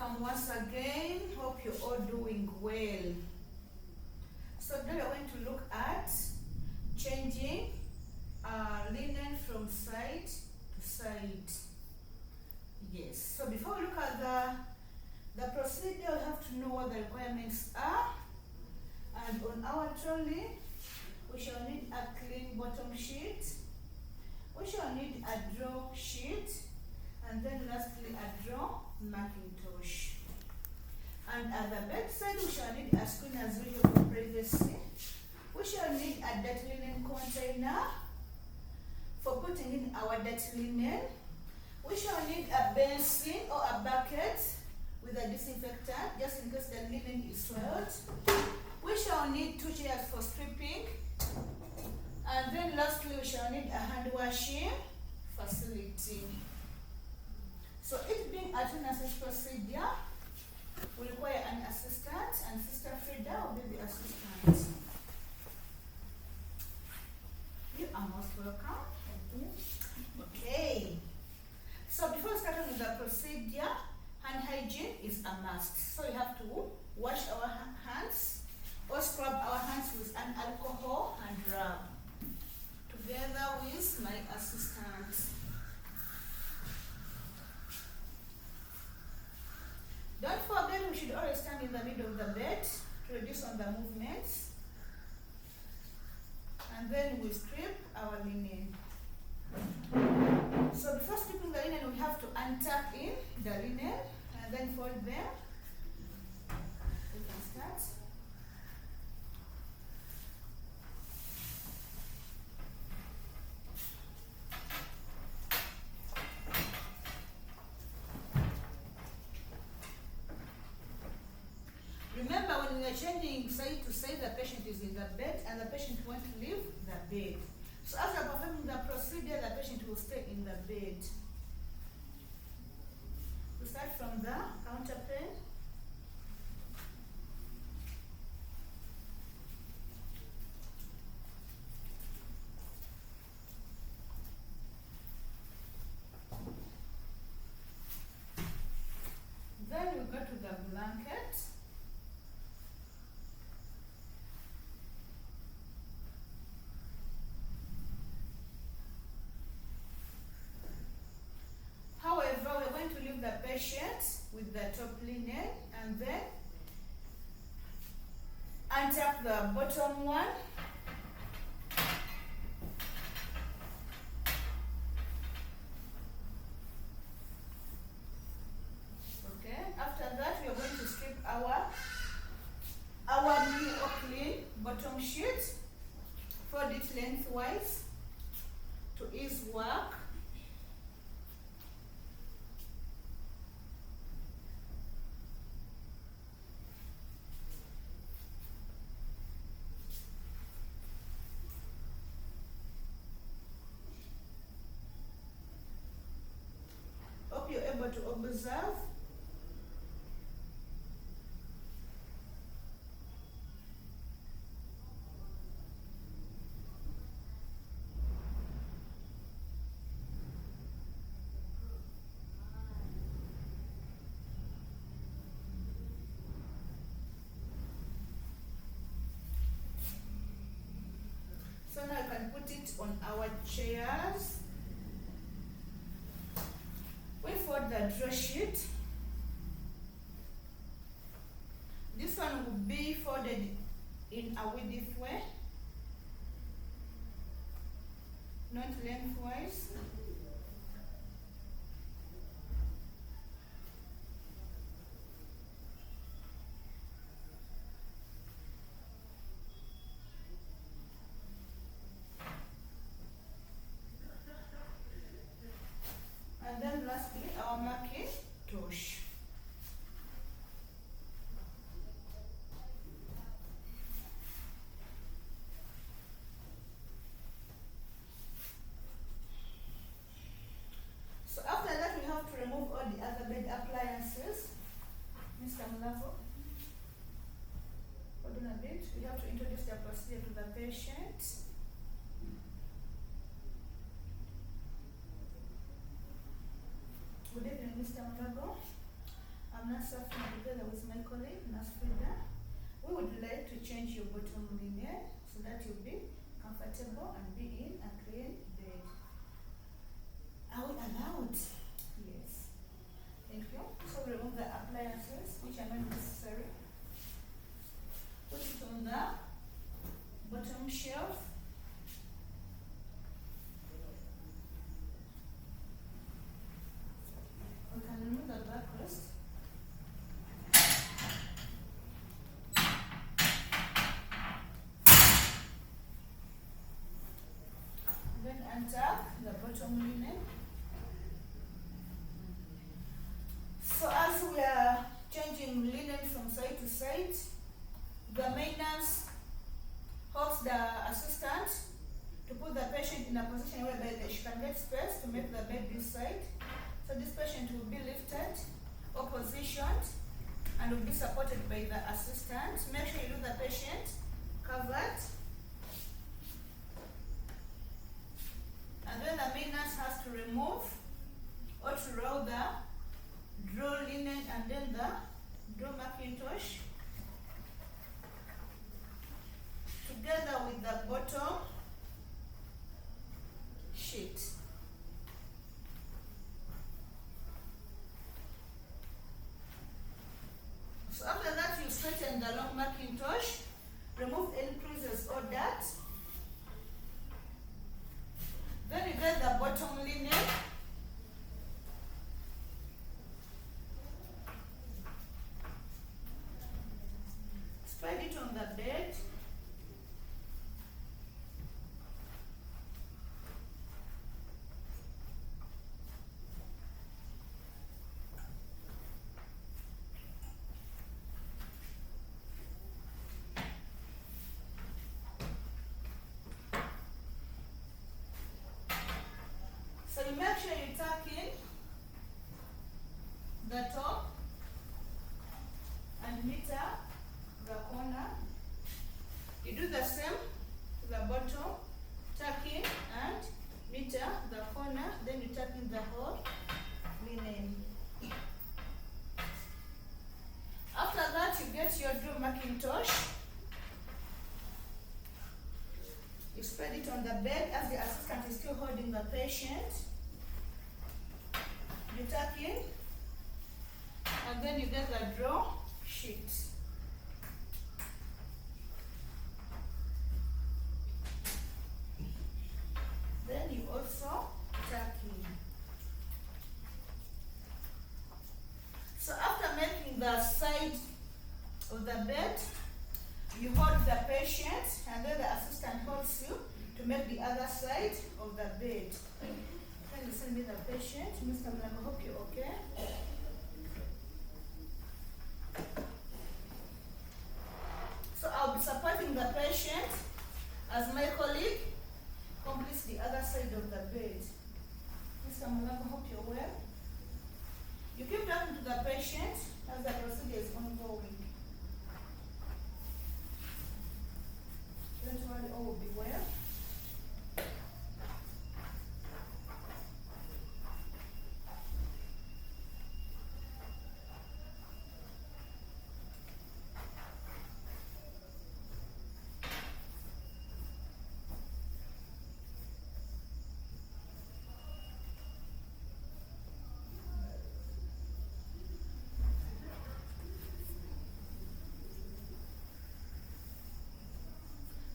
Welcome once again. Hope you're all doing well. So today we're going to look at changing linen from side to side. Yes. So before we look at the procedure, we have to know what the requirements are. And on our trolley, we shall need a clean bottom sheet. We shall need a draw sheet. And then lastly, a draw Macintosh. And at the bedside, we shall need a screen as usual for privacy. We shall need a dirty linen container for putting in our dirty linen. We shall need a basin or a bucket with a disinfectant, just in case the linen is soiled. We shall need 2 chairs for stripping. And then lastly, we shall need a hand washing facility. So it being a 2-nurses procedure, we require an assistant, and Sister Frida will be the assistant. You are most welcome. Thank you. Okay. So before starting with the procedure, hand hygiene is a must. So you have to wash our hands or scrub our hands with an alcohol and rub together with my assistant. Don't forget, we should always stand in the middle of the bed to reduce on the movements. And then we strip our linen. So before stripping the linen, we have to untuck in the linen and then fold them. We can start. Remember, when we are changing side to side, the patient is in the bed and the patient won't leave the bed. So as we are performing the procedure, the patient will stay in the bed. We start from the counter pen. Then we go to the blanket. However, we're going to leave the patient with the top linen and then untap the bottom one. Okay, after that we are going to strip our new or clean bottom sheet, fold it lengthwise to ease work. Hope you're able to observe. So now I can put it on our chairs. We fold the draw sheet. This one will be folded in a width way, not lengthwise. And then lastly, our Macintosh. So after that, we have to remove all the other bed appliances. Mr. Mulavo, hold on a bit. We have to introduce the procedure to the patient. Good evening, Mr. Mulavo. I'm not suffering together with my colleague, Nurse Frida. We would like to change your bottom linen so that you'll be comfortable and be in a clean bed. Are we allowed? Yes. Thank you. So remove the appliances which are not necessary. Put it on the bottom shelf. We can remove the backrest. Then untap the bottom linen. So as we are changing linen from side to side, the maintenance helps the assistant to put the patient in a position whereby she can get space to make the bed this side. So this patient will be lifted or positioned and will be supported by the assistant. Make sure you leave the patient covered. And then the maintenance has to remove or to roll the draw linen and then the draw Macintosh together with the bottom sheet. So after that, you straighten the long Macintosh, remove any creases or dirt. Then you get the bottom linen. Spread it on the bed. So you make sure you tuck in the top and meter the corner. You do the same to the bottom, tuck in and meter the corner, then you tuck in the whole linen. After that, you get your draw Macintosh. You spread it on the bed as the assistant is still holding the patient. You tuck in and then you get the draw sheet. Then you also tuck in. So after making the side of the bed, you hold the patient and then the assistant holds you to make the other side of the bed. Can you send me the patient? Mr. Mlago, I hope you're okay. So I'll be supporting the patient as my colleague completes the other side of the bed. Mr. Mlago, I hope you're well. You keep talking to the patient as the procedure is ongoing. Don't worry, all will be well.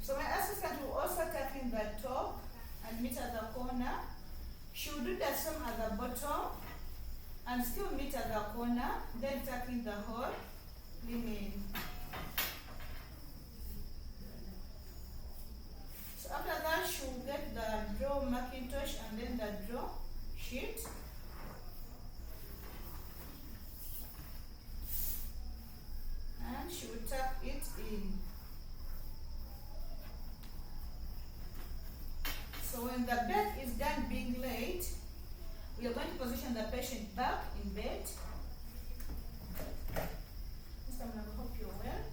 So my assistant will also tuck in the top and meter the corner. She will do the same at the bottom and still meter the corner, then tuck in the whole linen. So after that, she will get the draw Macintosh and then the draw sheet. And she will tuck it in. So when the bed is done being laid, we are going to position the patient back in bed. Mr. Mlago, I hope you're well.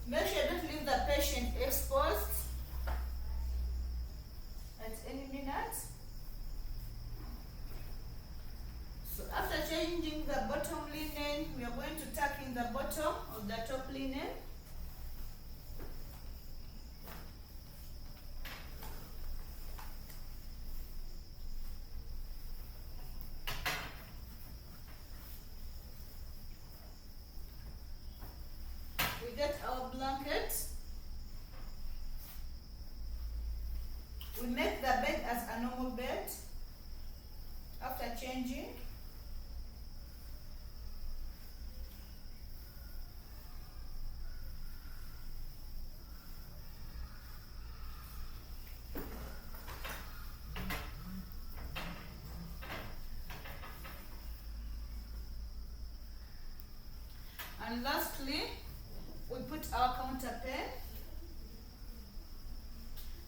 Make sure you don't leave the patient exposed at any minute. are going to tuck in the bottom of the top linen. We get our blanket. We make the bed as a normal bed after changing. And lastly, we put our counter pen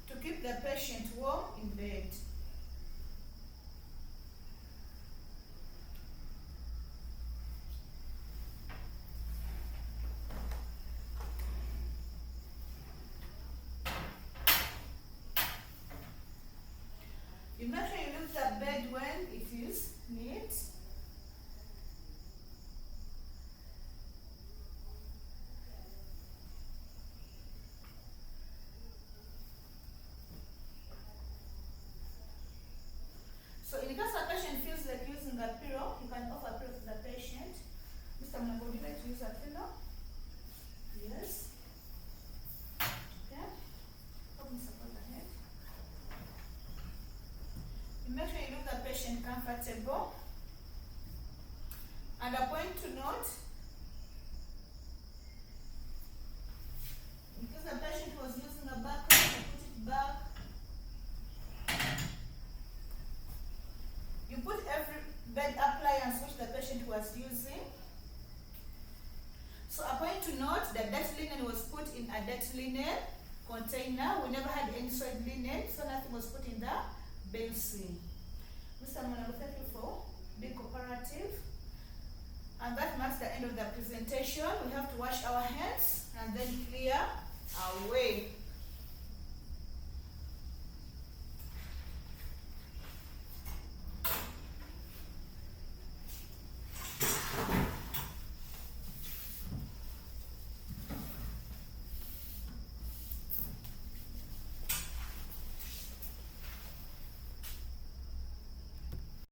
to keep the patient warm in bed. You make sure you lift the bed when it is neat. So in case a patient feels like using a pillow, you can offer a pillow to the patient. Mr. Mnabo, would you like to use a pillow? Yes. Okay. Help me support the head. You make sure you look the patient comfortable. And a point to note, in case the patient was using a back rest, you put it back. You put every bed appliance which the patient was using. So a point to note, the dead linen was put in a dead linen container. We never had any soiled linen, so nothing was put in the basin. Mr. Mnabo, thank you for being cooperative. And that marks the end of the presentation. We have to wash our hands and then clear our way.